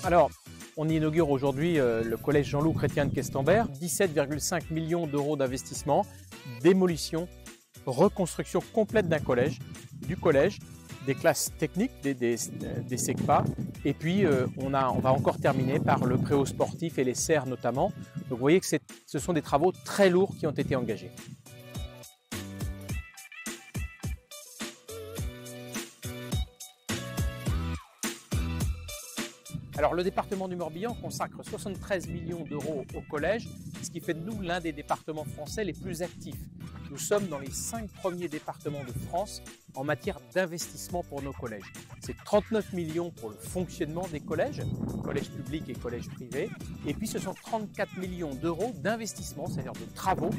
Alors, on inaugure aujourd'hui le collège Jean-Loup Chrétien de Questembert, 17,5 millions d'euros d'investissement, démolition, reconstruction complète d'un collège, du collège, des classes techniques, des SECPA, et puis on va encore terminer par le préau sportif et les serres notamment. Donc vous voyez que ce sont des travaux très lourds qui ont été engagés. Alors le département du Morbihan consacre 73 millions d'euros au collège, ce qui fait de nous l'un des départements français les plus actifs. Nous sommes dans les 5 premiers départements de France en matière d'investissement pour nos collèges. C'est 39 millions pour le fonctionnement des collèges publics et collèges privés, et puis ce sont 34 millions d'euros d'investissement, c'est-à-dire de travaux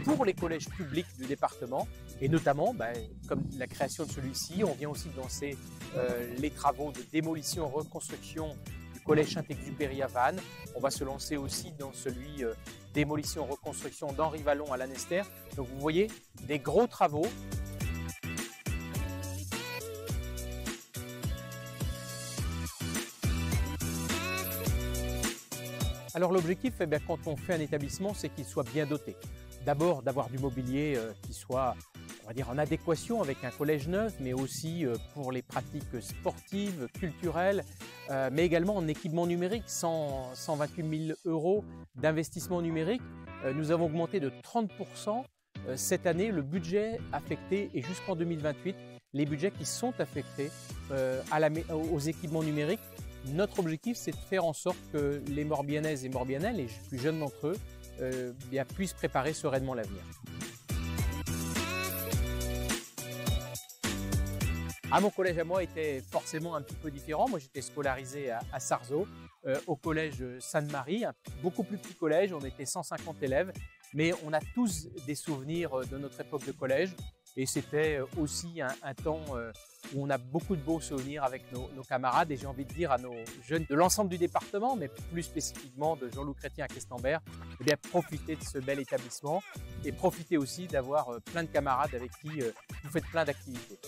pour les collèges publics du département, et notamment, comme la création de celui-ci, on vient aussi de lancer les travaux de démolition et reconstruction collège Saint-Exupéry à Vannes. On va se lancer aussi dans celui démolition reconstruction d'Henri Vallon à Lanester. Donc vous voyez des gros travaux. Alors l'objectif, quand on fait un établissement, c'est qu'il soit bien doté. D'abord d'avoir du mobilier qui soit, on va dire, en adéquation avec un collège neuf, mais aussi pour les pratiques sportives, culturelles, mais également en équipement numérique, 128 000 euros d'investissement numérique. Nous avons augmenté de 30% cette année le budget affecté, et jusqu'en 2028, les budgets qui sont affectés aux équipements numériques. Notre objectif, c'est de faire en sorte que les Morbihanaises et Morbihanais, les plus jeunes d'entre eux, puissent préparer sereinement l'avenir. Mon collège à moi était forcément un petit peu différent. Moi, j'étais scolarisé à Sarzeau, au collège Sainte-Marie, un beaucoup plus petit collège. On était 150 élèves, mais on a tous des souvenirs de notre époque de collège. Et c'était aussi un temps où on a beaucoup de beaux souvenirs avec nos camarades. Et j'ai envie de dire à nos jeunes de l'ensemble du département, mais plus spécifiquement de Jean-Loup Chrétien à Questembert, profitez de ce bel établissement et profitez aussi d'avoir plein de camarades avec qui vous faites plein d'activités.